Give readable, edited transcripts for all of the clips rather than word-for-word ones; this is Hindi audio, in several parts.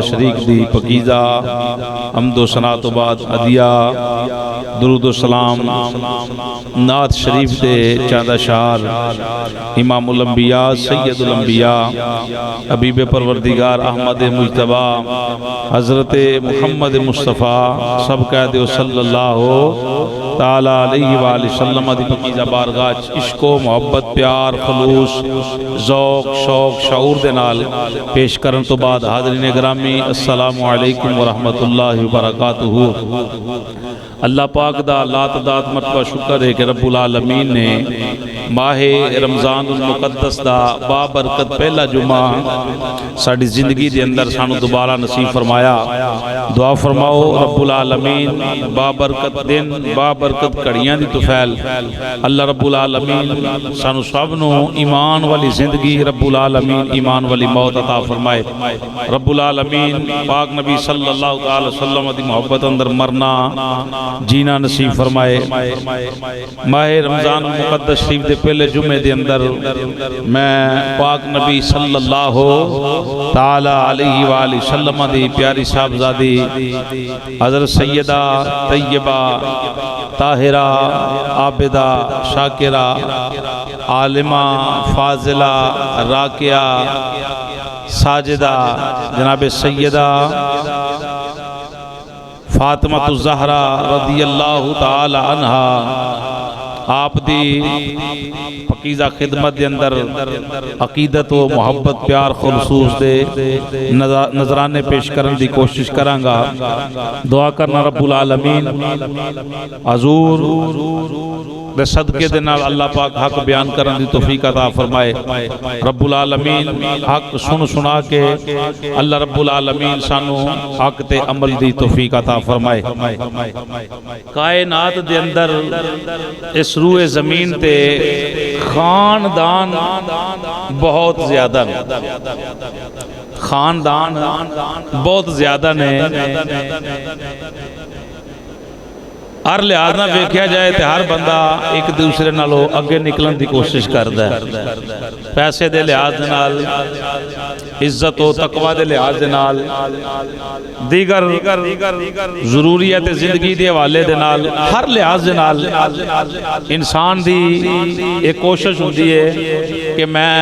शरीक दी पकीज़ा हम्दो सना तो बाद अदिया दुरूद सलाम नात शरीफ दे चांदा शार इमामुल अंबिया सैयदुल अंबिया हबीब परवरदिगार अहमद मुज्तबा हज़रत मुहम्मद मुस्तफ़ा सब कह दो सल्लल्लाहु ताला अलैहि वसल्लम दी पकीज़ा बारगाह इश्को मोहब्बत प्यार खलूस ज़ौक शौक शऊर दे नाल पेश करन तो बाद हाज़रीन गिरामी अस्सलामु अलैकुम व रहमतुल्लाहि व बरकातुहू। अल्लाह पाक दा लात दात मरतबा शुक्र है कि रब्बुल आलमीन ने माहे रमज़ानुल मुक़द्दस दा बाबरकत पहला जुमा साड़ी जिंदगी दे अंदर सानू दोबारा नसीब फरमाया। दुआ फरमाओ रब्बुल आलमीन बाबरकत दिन बाबरकत घड़ियां दी तुफैल अल्लाह रब्बुल आलमीन सानू सब नू ईमान वाली जिंदगी रब्बुल आलमीन ईमान वाली मौत अता फरमाए। रब्बुल आलमीन पाक नबी सल्लल्लाहु अलैहि वसल्लम दी मोहब्बत अंदर मरना जीना नसीब फरमाए। माहे रमज़ान मुक़द्दस शरीफ दे पहले जुमे दे अंदर मैं पाक नबी सल्लल्लाहु ताला अलैहि वसल्लम दी प्यारी साहबजादी हज़रत सैयदा तैयबा ताहिरा आबिदा शाकिरा आलिमा फाजिला राकिया साजिदा जनाब सैयदा फातिमातुज़ ज़हरा रज़ियल्लाहु ताला अन्हा आप दी पकीज़ा खिदमत दे अंदर अकीदत व मोहब्बत प्यार खुलसूस दे नजराने पेश करने की कोशिश करांगा। दुआ करना रब्बुल आलमीन हजूर दे सदके दे नाल अल्लाह पाक हक बयान करने की तौफीक अता फरमाए। रब्बुल आलमीन हक सुन सुना के अल्लाह रब्बुल आलमीन सानू हक ते अमल दी तौफीक अता फरमाए। कायनात दे अंदर इस रूए जमीन ते खानदान बहुत ज्यादा ने, खानदान बहुत ज्यादा ने। हर लिहाज ना वेख्या जाए तो हर बंदा एक दूसरे नालों अगे निकलन की कोशिश करता है। पैसे के लिहाज दे नाल, इज्जत व तकवा के लिहाज दे नाल, दीगर जरूरियत जिंदगी के हवाले दे नाल, हर लिहाज दे नाल इंसान की एक कोशिश होती है कि मैं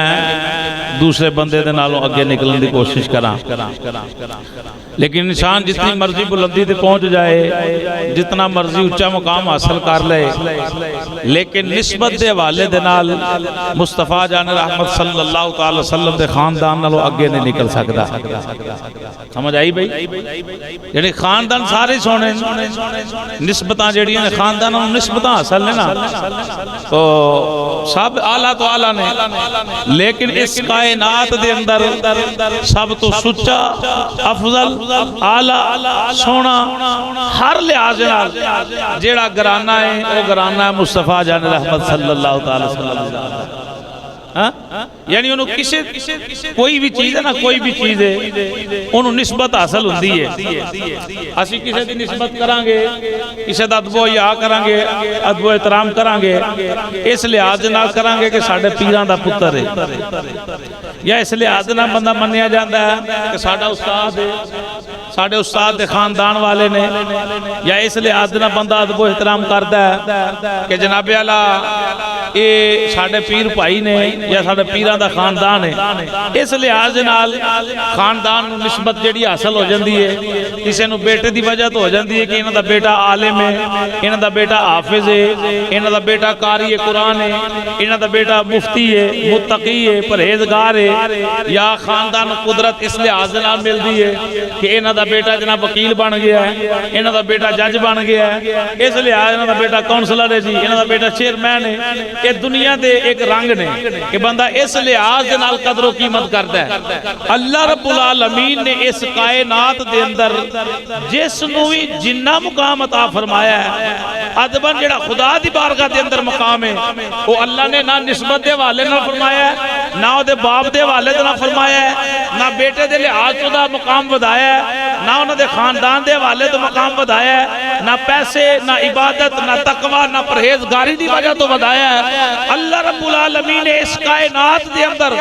दूसरे बंदे दे नालों अगे निकलन की कोशिश करा। लेकिन इंसान जितनी मर्जी बुलंदी ते पहुंच जाए, जितना मर्जी उच्चा मुकाम हासिल कर ले, लेकिन निस्बत के हवाले दे नाल मुस्तफा जान रहमत सल्लल्लाहु अलैहि वसल्लम के खानदान नालों अगे नहीं निकल सकता। समझ आई भाई? जेडे खानदान सारे सोने, निस्बत जड़ियां खानदान निस्बत हासिल ने ना, तो सब आला तो आला ने, लेकिन इस कायनात दे अंदर सब तो सुच्चा अफजल आला सोना हर लिहाज जेड़ा घराना है वो घराना है मुस्तफा जान रहमत सल्लल्लाहु अलैहि वसल्लम। यानी उन्होंने किसी कोई भी चीज़ है ना, कोई भी चीज़ है उन्होंने निस्बत हासिल होती है। असी किसी की निस्बत करांगे, किसी का अदबो या करांगे, अदबो एहतराम करांगे, इस लिहाज नाल करांगे कि साडे पीरां दा पुत्तर है, या इस लिहाज नाल बंदा मन्निया जाता है कि साडा उस्ताद है, साडे उस्ताद दे खानदान वाले ने, या इस लिहाज नाल बंदा अदबो एहतराम करता है कि जनाबे आला ये साडे पीर भाई ने या साडे पीरां दा खानदान है। इस लिहाज नाल खानदान नूं निस्बत जिहड़ी हासिल हो जाती है। किसी नूं बेटे की वजह तो हो जाती है कि इन्हां दा बेटा आलिम है, इन्हां दा बेटा हाफिज है, इन्हां दा बेटा कारी कुरान है, इन्हां दा बेटा मुफ्ती है, मुत्तकी है, परहेजगार है, या खानदान कुदरत इस लिहाज नाल मिलती है कि इन्हां दा बेटा जनाब वकील बन गया है, इन्हां दा बेटा जज बन गया है, इस लिहाज इन्हां दा बेटा काउंसलर है जी, इन्हां दा बेटा चेयरमैन है। ये दुनिया दे एक रंग ने कि बंदा इस लिहाज दे नाल कदरों कीमत करता है। अल्लाह रब्बुल आलमीन ने इस कायनात दे अंदर जिस नूं भी जिन्ना मुकाम अता फरमाया है, अदबन जेड़ा खुदा दी बारगाह दे अंदर मुकाम है, वो अल्लाह ने ना निस्बत दे हवाले नाल फरमाया है, ना उहदे बाप दे हवाले नाल फरमाया है, ना बेटे दे लिहाज तो दा मुकाम वधाया है, ना उन्हां दे खानदान दे हवाले तो मुकाम वधाया है, ना पैसे ना इबादत ना तकवा ना परहेजगारी की वजह तो वधाया है। अल्लाह रब्बुल आलमीन ने इस कायनात के अंदर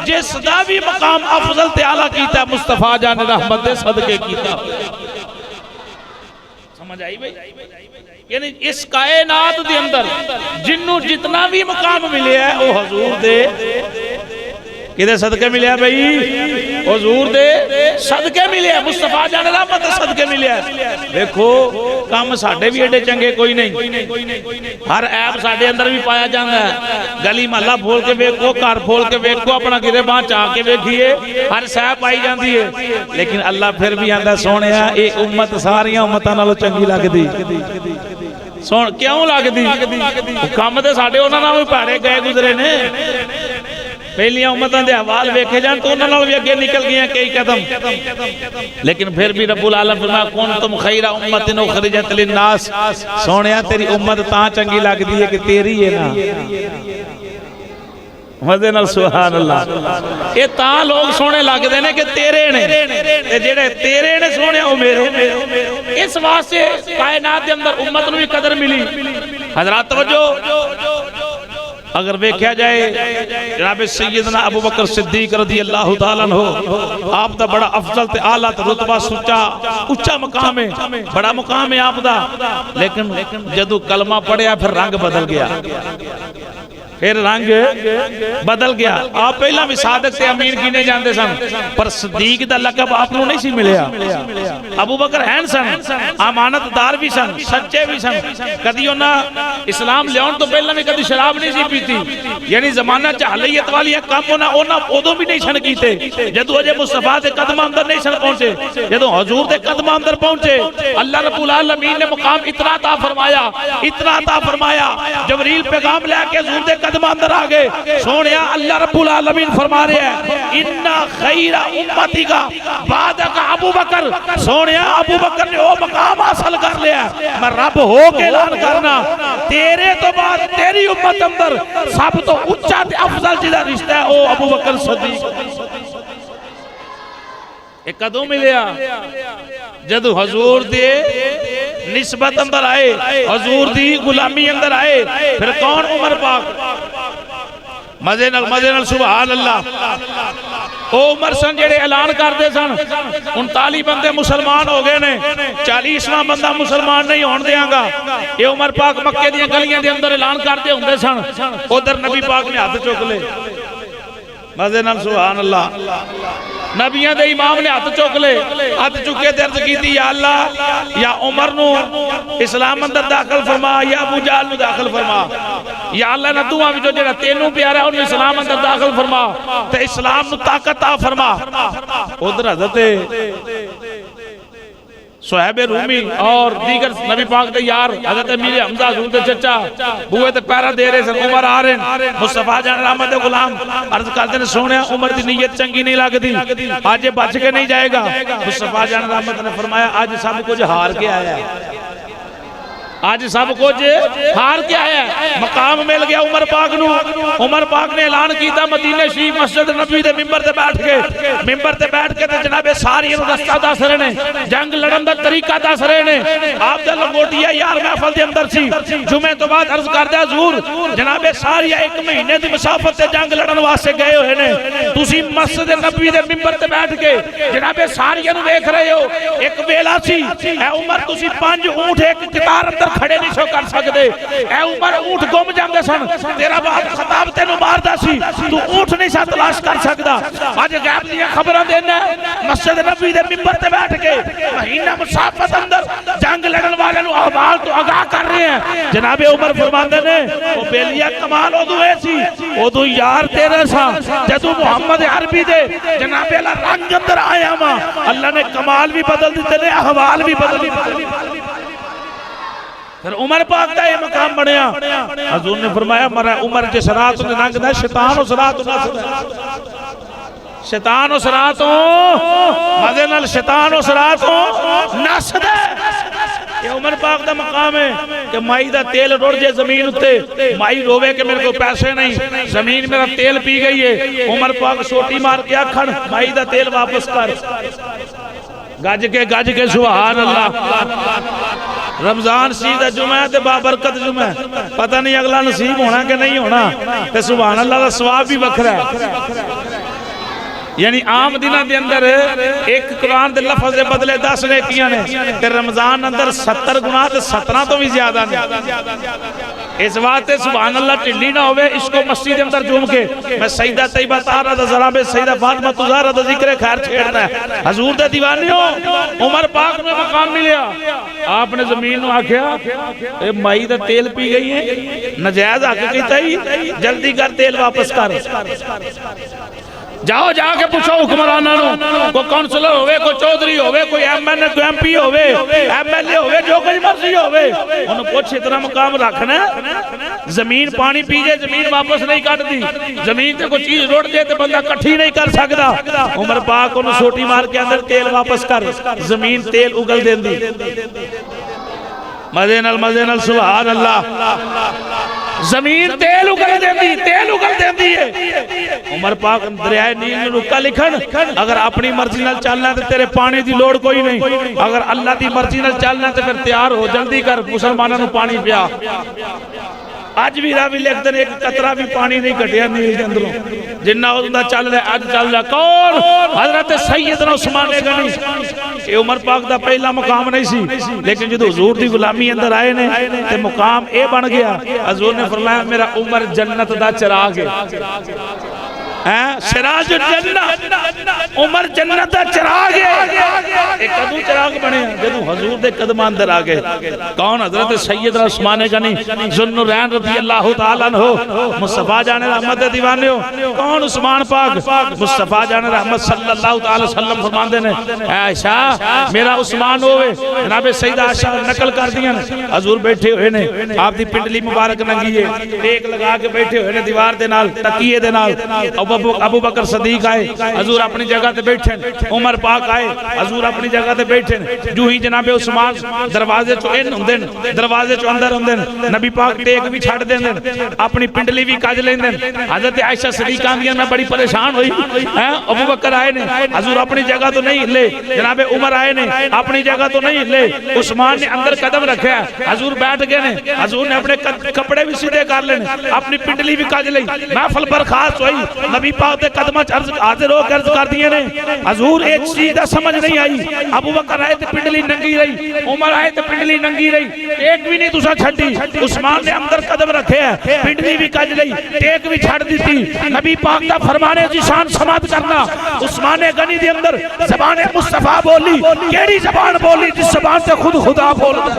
जिस दा भी मकाम अफजल ते आला कीता मुस्तफा जान रहमत दे सदके कीता। समझ आई भाई? यानी इस कायनात के अंदर जिन्नू जितना भी मकाम मिले है वो हजूर दे किदे सदके मिले भाई? हुजूर दे सदके मिले, मुस्तफा जान रहमत सदके मिले। देखो काम साडे भी एडे चंगे कोई नहीं, हर ऐप साडे अंदर भी पाया जाता है। गली महला फोल के वेखो, घर फोल के वेखो, अपना किते बाह चा के वेखिए, हर सह पाई जाती है। लेकिन अल्लाह फिर भी आंदा सोहणिया ये उम्मत सारियां उम्मतां नालों चंगी लगदी। सुन क्यों लगदी? काम ते साडे उन्हां नाल भी भाड़े गए गुजरे ने। पहलियां उम्मतां दे हवाल वेखे जान तो उन्हां नाल भी अगे निकल गईयां कई कदम। लेकिन फिर भी रब्बुल आलम फरमाया कुंतुम खैरा उम्मतिन उखरिजत लिन्नास। सोहणिया तेरी उम्मत तां चंगी लगदी है कि तेरी है ना। मजे नाल सुभान अल्लाह। ये तां लोग सोहणे लगदे ने कि तेरे ने, ते जेड़े तेरे ने सोहणे ओ मेरे। इस वास्ते कायनात दे अंदर उम्मत नूं भी कदर मिली। हजरात तवज्जो, अगर देखा जाए जनाब सैयदना अबू बकर सिद्दीक रज़ी अल्लाह तआला अन्हु आप दा बड़ा अफजल ते आला ते रुतबा सुच्चा उच्चा मकाम है, बड़ा मुकाम है आप दा। लेकिन जदों कलमा पढ़िया फिर रंग बदल गया, फिर रंग बदल गया। आप पहला भी सादक ते अमीन गिने जाते सन, पर सदीक दा लकब आप नूं नहीं सी मिलिया। अबू बकर हैन सन, अमानतदार भी सन, सच्चे भी सन। कदी उन्हां इस्लाम लियाउण तो पहला भी कदी शराब नहीं सी पीती। यानी जमाना जहलियत वाली काम उन्हां उदों भी नहीं सन कीते जदों अजे मुस्तफा दे कदमां अंदर नहीं सन पहुंचे। जदों हुजूर दे कदमां अंदर पहुंचे अल्लाह रब्बुल आलमीन ने मुकाम इतना अता फरमाया, इतना अता फरमाया। जबरील पैगाम लेके हुजूर दे कदम अंदर आ गए। सोनिया अल्लाह रब्बुल आलमीन फरमा रहे हैं इन्ना खैरा उम्मती का बादक अबू बकर। सोनिया अबू बकर ने वो मकाम हासिल कर लिया। मैं रब हो के ऐलान करना तेरे तो बाद तेरी उम्मत अंदर सब तो उच्चा ते अफजल जिहदा रिश्ता है वो अबू बकर सिद्दीक। एक कदों मिलिया जदों हुजूर दे निस्बत अंदर आए, हुजूर दी गुलामी अंदर आए। फिर कौन? उमर पाक। मजे नाल सुभान अल्लाह। ओ उमर सन जेड़े ऐलान करते सन 39 बंदे मुसलमान हो गए ने, 40वां बंदा मुसलमान नहीं होने देंगा। ये उमर पाक मक्के दी गलियां दे अंदर ऐलान करते होंदे सन। उधर नबी पाक ने हाथ चुक ले। मजे नाल सुभान अल्लाह। नबियां दे इमाम ने हाथ चुक ले, हाथ चुके दर्द की या अल्लाह या उमर नू इस्लाम अंदर दाखिल फरमा या अबू जहल नू दाखिल फरमा। या अल्लाह ना दुआ विचों जेड़ा तेनू प्यारा है उन्हें इस्लाम अंदर दाखिल फरमा ते इस्लाम नू ताकत आ फरमा। उधर हजरत सुहैब रूमी और दीगर नबी पाक दे यार हजरत अमीर हमजा हुजूर दे चचा बुए ते पैरा दे रहे सन। उमर आ रहे, मुस्तफा जान रहमत दे गुलाम अर्ज करते ने सोने उमर दी नीयत चंगी नहीं लगदी, आज बच के नहीं जाएगा। मुस्तफा जान रहमत ने फरमाया आज सब कुछ हार के आया है, आज सब कुछ हार के आया। मकाम मिल गया उमर पाक नू। उमर पाक ने ऐलान किया मदीने शरीफ मस्जिद नबी दे मिंबर ते बैठ के, मिंबर ते बैठ के ते जनाबे सारी रस्ता दस रहे ने, जंग लड़न दा तरीका दस रहे ने। आप दा लंगोटिया यार महफल दे अंदर सी। जुमे तो बाद अर्ज करदा हुजूर जनाबे सारी 1 महीने दी मुसाफत ते जंग लड़न वास्ते गए होए ने, तुसी मस्जिद नबी दे मिंबर ते बैठ के जनाबे सारियां नू देख रहे हो। एक वेला सी ऐ उमर तुसी 5 ऊंट एक कतार अंदर खड़े नहीं सो कर सकते। ऐ उमर ऊंट गुम जाते सन, तेरा बाप खताब तेनू मारदा सी, तू ऊंट नहीं सा तलाश कर सकदा। अज गैब दी खबरां देना मस्जिद नबी दे मिंबर ते बैठ के महीना मुसाफत अंदर जंग लड़न वाले नु अहवाल तो आगाह कर रहे हैं। जनाबे उमर फरमांदे ने ओ बेलिया कमाल उदों है सी, उदों यार तेरे सा जदों मुहम्मद अरबी दे जनाबे अल्लाह रंग अंदर आया वा अल्लाह ने कमाल भी बदल दिते ने, अहवाल भी बदल दिते। फिर उमर पाक का ये मकाम बनया। हुजूर ने फरमाया मरा उमर जिस रात ने लंघदा शैतान उस रात नसदा, शैतान उस रात मजे नाल शैतान उस रात नसदा। ये उमर पाक दा मकाम है कि माई दा तेल रुड़ जाए जमीन उत्ते, माई रोवे कि मेरे को पैसे नहीं, जमीन मेरा तेल पी गई है। उमर पाक सोटी मार के आखन माई दा तेल वापस कर, गज के सुभान अल्लाह। रमजान शरीफ का जुमा है, बाबरकत जुमा है, पता नहीं अगला नसीब होना कि नहीं होना। ते सुभान अल्लाह का सवाब भी वखरा है। यानी आम दिनों के अंदर एक कुरान के लफज के बदले 10 नेकियां ने, ते रमजान अंदर 70 गुना ते 17 तो भी ज्यादा ने। इस वास्ते सुभान अल्लाह ढिल्ली ना होवे, इसको मस्जिद अंदर झूम के मैं सईदा तैयबा तारा दा ज़रा बे सईदा फातिमा तुज़ारा दा जिक्र खैर छेड़ना है। हजूर दे दीवाने हो, उमर पाक में मकाम मिलिया, आपने जमीन नु आख्या ए माई दा तेल पी गई है, नजायज हक कीता ही, जल्दी कर तेल वापस कर। जाओ जाके पूछो हुक्मराना को काउंसलर होवे, कोई चौधरी होवे, कोई एमएनए कोई एमपी होवे, एमएलए होवे, जो कोई मर्जी होवे, उन्हें पूछ इतना मकाम रखना। जमीन पानी पी जाए जमीन वापस नहीं काटती, जमीन से कोई चीज रोड दे तो बंदा कट्ठी नहीं कर सकता। उमर पाक उन्हें सोटी मार के अंदर तेल वापस कर, जमीन तेल उगल देंदी। मजे नाल सुभान अल्लाह, जमीन तेल उगल देंदी, तेल उगल देंदी है। उमर पाक दरियाए नील में रुका लिखन, अगर अपनी मर्जी नाल चलना तो तेरे पानी की लोड़ कोई नहीं, अगर अल्लाह की मर्जी नाल चलना तो फिर तैयार हो, जल्दी कर, मुसलमानों को पानी पिया। अज भी रावी लिखते हैं एक कतरा भी पानी नहीं कटिया नील के अंदरों, जिन्ना उदा चल रहा अज चल रहा। कौन? हजरत सैयदना उस्मान गनी। ये उमर पाक का पहला मुकाम नहीं सी, लेकिन जो हुजूर की गुलामी अंदर आए ने ते मुकाम ये बन गया। हजूर ने फरमाया मेरा उमर जन्नत दा चिराग है, सिराज जन्नत, उमर जन्नत दा चिराग है। एक कदू चिराग बने जदों हजूर दे कदमां अंदर आ गए। कौन? हजरत सैयदना उस्मान गनी ज़ुन्नुरैन रज़ी अल्लाह तआला अन्हु, मुस्तफा जाने रहमत दे दीवाने हो। कौन? उस्मान पाक। मुस्तफा जाने रहमत सल्लल्लाहु अलैहि वसल्लम फरमांदे ने आयशा मेरा उस्मान होवे। जनाब सैयदा आयशा नकल कर दियां, हजूर बैठे हुए ने, आप दी पिंडली मुबारक नंगी है, टेक लगा के बैठे हुए ने दीवार दे नाल, तकिए दे नाल। अबू बकर सदीक आए, हजूर अपनी जगह ते बैठे, उमर पाक आए, हजूर अपनी जगह ते बैठे। जो ही जनाबे उस्मान दरवाजे चो इन हुंदे ने, दरवाजे चो अंदर हुंदे ने, नबी पाक टेक भी छड़ देंदे, अपनी पिंडली भी कज लेंदे। हजरत आयशा सदीक आंदियां मैं बड़ी परेशान हुई हैं, अबू बकर आए ने, हजूर अपनी जगह तो नहीं हिले, जनाबे उमर आए ने, अपनी जगह तो नहीं हिले, उस्मान ने अंदर कदम रखा, हजूर बैठ गए ने, हजूर ने अपने कपड़े भी सीधे कर लेने, अपनी पिंडली भी कज ली, महफिल बर्खास्त हुई, नबी पाक दे कदम हाजिर हो अर्ज कर दिए ने। हजूर एक चीज दा समझ नहीं आई, अबू बकर आए ते पिंडली नंगी रही, उमर आए ते पिंडली नंगी रही, एक भी नहीं तुसा छड्डी। उस्मान ने अंदर कदम रखे है, पिंडली भी कज ली, टेक भी छड़ दी थी। नबी पाक दा फरमाने दी शान समाप्त करना। उस्मान गनी दे अंदर ज़बान मुस्तफा बोली, केड़ी ज़बान बोली? जिस ज़बान से खुद खुदा बोलदा।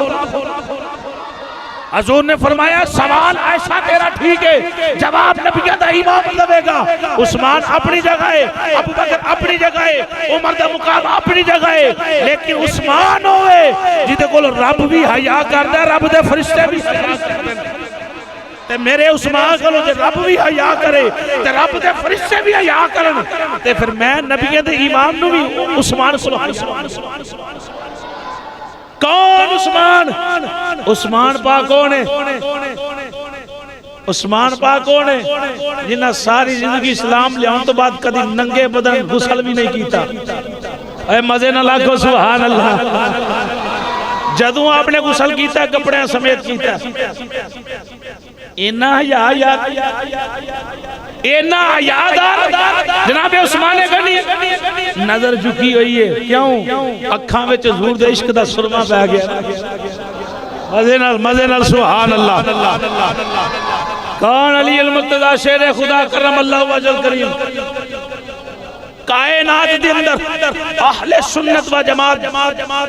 हजूर ने फरमाया सवाल ऐसा तेरा ठीक है, जवाब नबियों दा इमाम देगा। उस्मान अपनी जगह है, अबू बकर अपनी जगह है, उमर दा मुकाम अपनी जगह है, लेकिन उस्मान होवे जिदे कोल रब भी हया करदा, रब दे फरिश्ते भी हया करदे ते मेरे उस्मान कोल जे रब भी हया करे ते रब दे फरिश्ते भी हया करन ते फिर मैं नबियों दे इमाम नु भी उस्मान सुभान अल्लाह। कौन? उस्मान। उस्मान पाक कौन है? उस्मान पाक कौन है? जिन्हें सारी जिंदगी इस्लाम लियाउन तो बाद कभी नंगे बदन गुसल भी नहीं कीता। ऐ मजे ना लाखो सुभान अल्लाह। जदों आपने गुसल कीता कपड़े समेत कीता, इन्ना यादार जनाबे उस्मान गनी नजर झुकी हुई है। क्यों? अखां विच हुजूर दे इश्क दा सुरमा पै गया। मजे नाल सुभान अल्लाह। कौन? अली अल मुर्तजा शेर खुदा करम अल्लाह वजल करीम। कायनात दे अंदर अहले सुन्नत व जमात,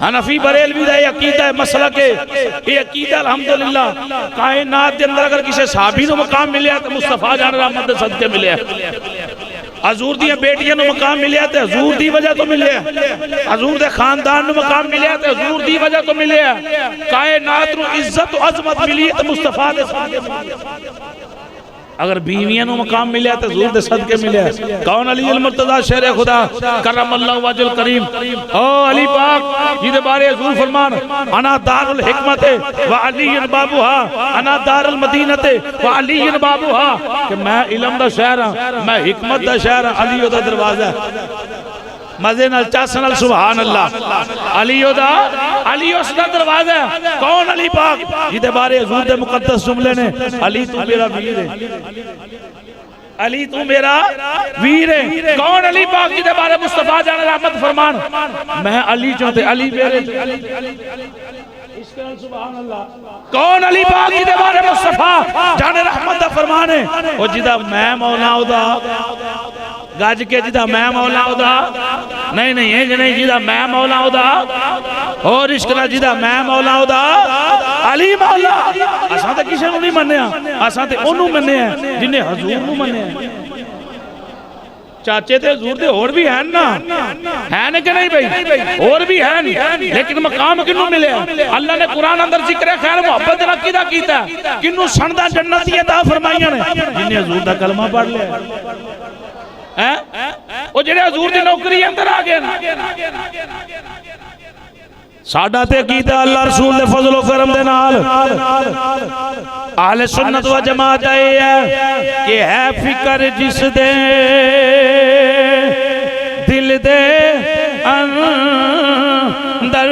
हनफी बरेलवी दा अकीदा है, मसलक है, ये अकीदा अल्हम्दुलिल्लाह कायनात दे अंदर अगर किसी सहाबी नु मकाम मिले तो मुस्तफा जान रहमत दे सदके मिले। हजूर दी बेटियां नु मकाम मिले तो हजूर दी वजह तो मिले, हजूर दे खानदान नु मकाम मिले तो हजूर दी वजह तो मिले। कायनात नु इज्जत और अजमत मिली तो मुस्तफा दे सदके मिले। अगर बीवियां नु मकाम मिले तो हजूर दे सदके मिले। कौन? अली अल मुर्तजा शेर खुदा करम अल्लाह वजल करीम। ओ अली पाक जिदे बारे हजूर फरमान अना दारुल हिकमत व अली बाबूहा, अना दारुल मदीनत व अली बाबूहा, कि मैं इल्म दा शहर हां, मैं हिकमत दा शहर हां, अली ओदा दरवाजा। मजे नाल चस नाल सुभान अल्लाह। अली ओदा अली उसदा दरवाजा कौन अली पाक जिदे बारे हुजूर दे मुकद्दस जुमले ने अली तू मेरा वीर है, अली तू मेरा वीर है। कौन अली पाक जिदे बारे मुस्तफा जान रहमत फरमान मैं अली चाहते अली मेरे सुभान अल्लाह। कौन अली पाक जिदे बारे मुस्तफा जान रहमत दा फरमान है ओ जिदा मैं मौला ओदा गज के जिदा मैं मौला ओदा नहीं नहीं इंज नहीं जिदा मैं मौला ओदा और इश्क नाल जिदा मैं मौला ओदा अली मौला। असां ते किसे नूं नहीं मन्निया, असां ते ओनू मन्निया जिन्ने हजूर नूं मन्निया। चाचे ते हजूर दे होर भी हैं ना, हैं कि नहीं भाई? और भी हैं, लेकिन मकाम किन्नू मिले? अल्लाह ने कुरान अंदर जिक्र खैर मोहब्बत दा कीदा कीता किन्नू सणदा जन्नत दी अता फरमाईयां ने जिन्ने हजूर दा कलमा पढ़ लिया हैं ओ जेड़े हजूर दी नौकरी अंदर आ गए ना। साडा ते कीता अल्लाह रसूल दे फजल व करम दे नाल अहले सुन्नत व जमात है कि है फिकर जिस दे दिल दे अंदर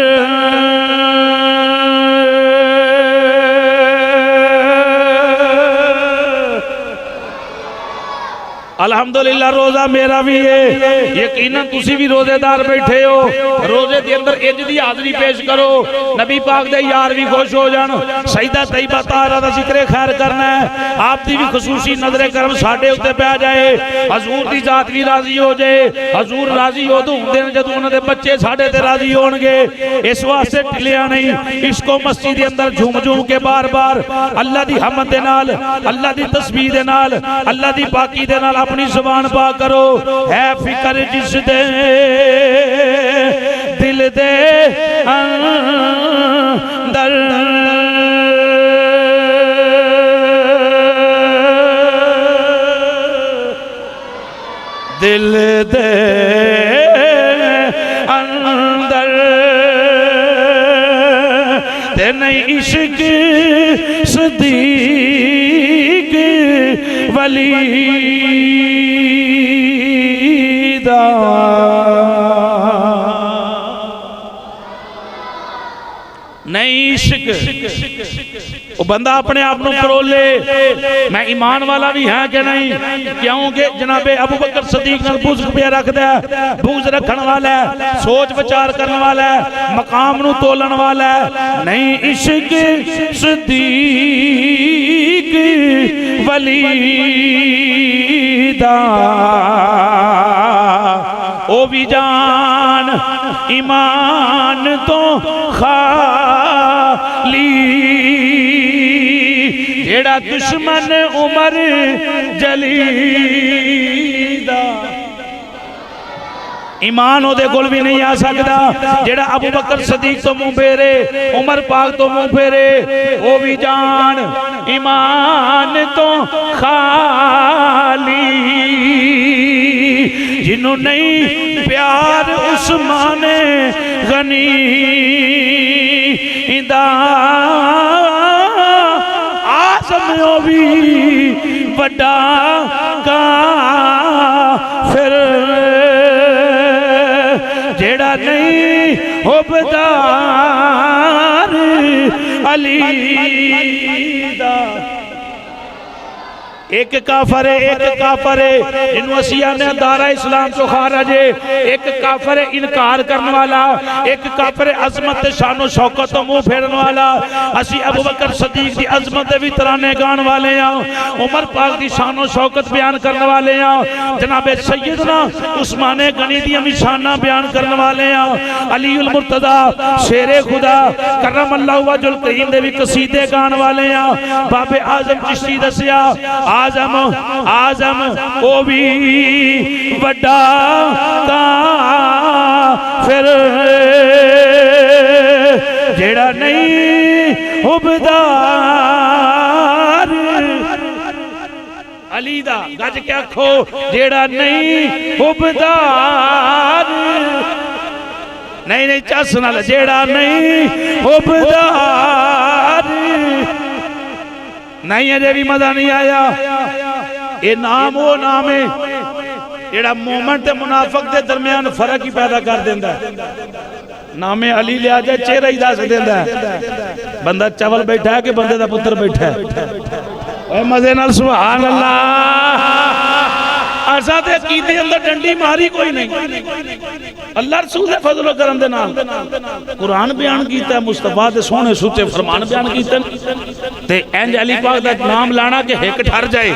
अल्हम्दुलिल्लाह रोजा मेरा भी है, यकीनन तुसी भी रोजेदार बैठे हो। रोजे के अंदर इंज दी हाजरी पेश करो नबी पाक दे यार भी खुश हो जान। सईदा तैयबा तारा दा जिक्र खैर करना है, आप दी भी खुसूसी नजरे करम साडे उत्ते पै जाए, हजूर दी जात भी राजी हो जाए। हजूर राजी उदों हुंदे ने जदों उन्हां दे बच्चे साडे ते राजी होणगे। इस वास्ते टिलिया नहीं, इसको मस्जिद दे अंदर झूम झूम के बार बार अल्लाह दी हमद दे नाल, अल्लाह दी तस्बीह दे नाल, अल्लाह दी पाकी दे नाल अपनी जुबान पा करो। है फिकर जिस दे दिल दे अंदर दिल दे अंदर ते नहीं इश्क सदीक वली नहीं इश्क वो बंदा अपने आप को परोले मैं ईमान वाला भी है कि नहीं, क्योंकि जनाबे अबू बकर सदीक नाल बुज़ पे रखदा है, बुज़ रखण वाला है, सोच विचार करने वाला है, मकाम नू तोलन वाला है। नहीं इश्क सदीक वली दा ओ भी जान ईमान तो खाली जेड़ा दुश्मन उमर जलीदा ईमान ओदे कोल भी नहीं आ सकता। जेड़ा अबू बकर सदीक तो मुंह फेरे, उमर पाक तो मुंह फेरे, वो भी जान ईमान तो खाली जिन्हों नहीं प्यार उस्मान गनी दा आज़म भी बड़ा काफिर जेड़ा नहीं हुबदार अली दा। एक काफर है, एक काफर है जिन्हों असी आने दारा इस्लाम तो खारज है। एक काफर है इनकार करने वाला, एक काफर है अजमत शानो शौकत तो मुंह फेरने वाला। असी अबू बकर सदीक की अजमत भी तराने गाने वाले हैं, उमर पाक की शानो शौकत बयान करने वाले हैं, जनाबे सैयदना उस्माने गनी दी शाना बयान करने वाले हैं, अली उल मुर्तदा शेरे खुदा करम अल्लाह वजुल करीम दे भी कसीदे गाने वाले हैं। बाबे आजम चिश्ती दसिया आजम आजम ओ भी बड़ा काफिर जेड़ा नहीं हुबदार अली दा गज के आखो जेड़ा नहीं हुबदार नहीं नहीं चस नाल जेड़ा नहीं हुबदार नहीं अजे भी मजा नहीं आया। ये नाम वो नाम है, जेड़ा मोमिन ते मुनाफिक दे दरमियान फर्क ही पैदा कर देंदा है। नामे अली लिया जाए चेहरा ही दस देंदा है बंदा चवल बैठा है कि बंदे दा पुत्र बैठा है। मजे नाल सुभान अल्लाह। असा ते कीते अंदर डंडी मारी कोई नहीं। अल्लाह रसूल दे फजल करम दे नाल कुरान बयान कीता, मुस्तफा दे सोहने सुचे फरमान बयान कीते ते इंज अली पाक दा नाम लाना कि हिक ठर जाए।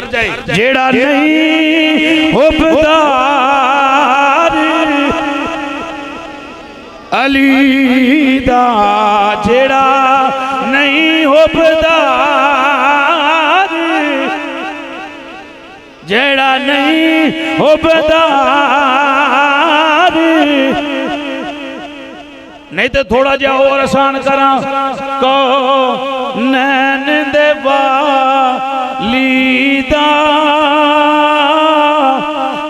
जेड़ा नहीं हुबदार अली दा, जेड़ा नहीं हुबदार, जेड़ा नहीं हुबदार। नहीं तो थोड़ा जा और आसान करा को नैन दे वाली दा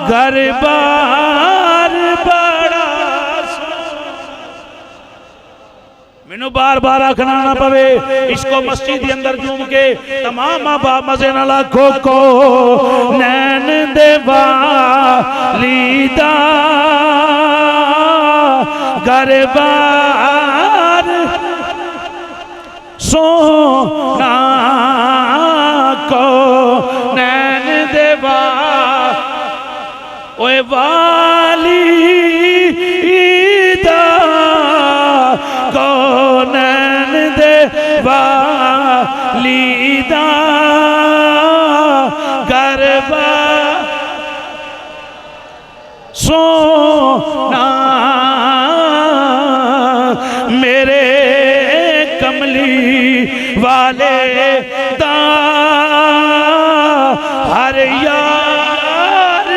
घर बार बड़ा। मैनू बार बार आखना ना पवे, इसको मस्जिद के अंदर झूम के तमाम माँ बाप मजे नाल आखो को नैन दे वाली दा घर बार सोना को नैन दे ओए वाली दा को नैन दे वाली दा घर बार सोना मेरे कमली वाले दा हर यार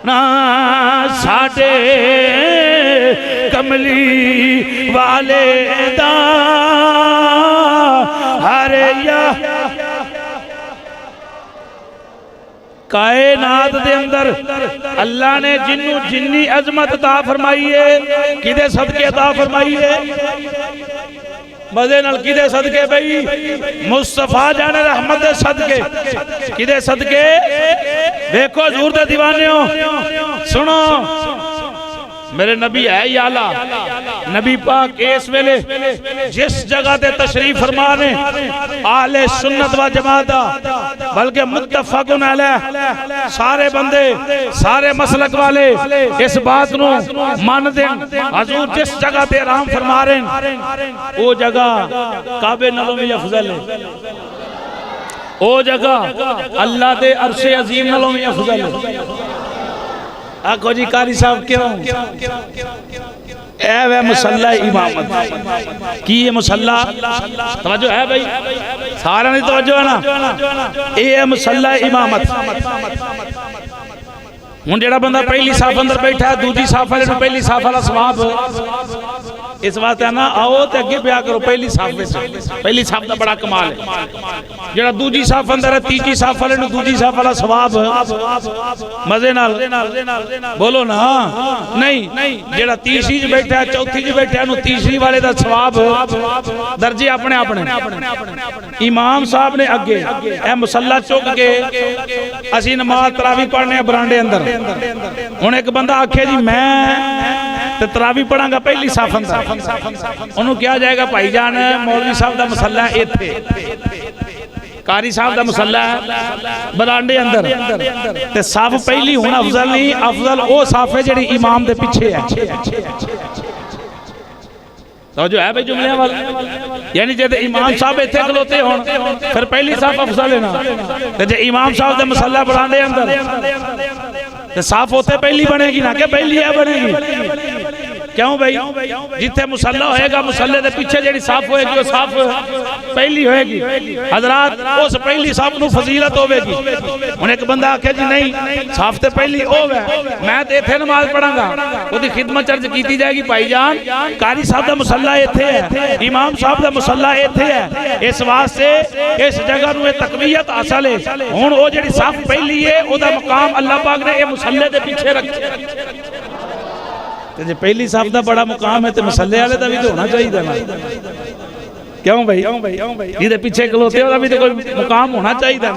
ना साडे कमली वाले दा हर यार। कायनात दे अंदर अल्लाह ने जिन्नू जिन्नी अजमत अता फरमाई है किदे सदके अता फरमाई है? मजे नाल किदे सदके भाई? मुस्तफा जाने रहमत दे सदके। किदे सदके? देखो हजूर दे दीवानियों सुनो, मेरे नबी है ही आला। नबी पाक इस वेले जिस जगह ते तशरीफ फरमा ने आले सुन्नत व जमात बल्कि मुत्तफकुन अलैह सारे बंदे सारे मसलक वाले इस बात नू मान देन हजूर जिस जगह ते आराम फरमा रहे वो जगह काबे नालों भी अफजल है। वो जगह अल्लाह दे अरशे अजीम नालों भी अफजल है। आखो जी कारी साहब क्यों? ए वे मुसल्ला इमामत की है। मुसल्ला तवज्जो है भाई, सारा नहीं तवज्जो है ना? ये मुसल्ला इमामत। हुण जेड़ा बंदा पहली साफ अंदर बैठा है दूजी साफ वाले पहली साफ वाला सवाब इस वास्ते ना आओ ते अगे ब्याह करो। पहली साफ में पहली साफ का बड़ा कमाल है। जेड़ा दूजी साफ अंदर है तीजी साफ वाले दूजी साफ वाला सवाब मजे नाल बोलो ना। नहीं जेड़ा तीसरी च बैठा है चौथी च बैठा है तीसरी वाले दा सवाब दर्जे अपने अपने। इमाम साहब ने अगे ए मुसल्ला चुक के असी नमाज तरावी पढ़ने बरांडे अंदर। हुण एक बंदा आखे जी मैं ते तरावी पढ़ांगा पहली साफ अंदर, उन्होंने कहा जाएगा भाईजान मौलवी साहब का मसला है इत्थे, कारी साहब का मसला है बरांडे अंदर ते साफ पहली होना अफजल नहीं। अफजल वो साफ है जी इमाम के पीछे है। तो जो है भाई जुमले वाला यानी जब इमाम साहब इत्थे खलोते होण फिर पहली साफ अफजल है ना। ते जे इमाम साहब का मसला बरांडे अंदर ते साफ होते पहली बनेगी ना कि पहली है बनेगी? क्यों भाई? जिथे मुसल्ला होएगा मुसल्ले के पीछे जी साफ होएगी वो साफ पहली होएगी। हजरात उस पहली साफ नू फजीलत होगी। हुण एक बंदा आखे जी नहीं साफ तो पहली ओ है मैं तो इत्थे नमाज पढ़ांगा, उसकी खिदमत चर्च की जाएगी भाईजान कारी साहब का मुसल्ला इत्थे है, इमाम साहब का मुसल्ला इत्थे है। इस वास्ते इस जगह नू तकवीयत हासिल है। हुण वो जी साफ पहली है ओदा मकाम अल्लाह पाक ने मुसल्ले के पीछे रखे। जे पहली साफ का बड़ा मुकाम है तो मसले वाले का भी तो होना चाहिए ना। क्यों भाई जिहदे पिछे खलोते ओहदा भी तो कोई मुकाम होना चाहिए ना,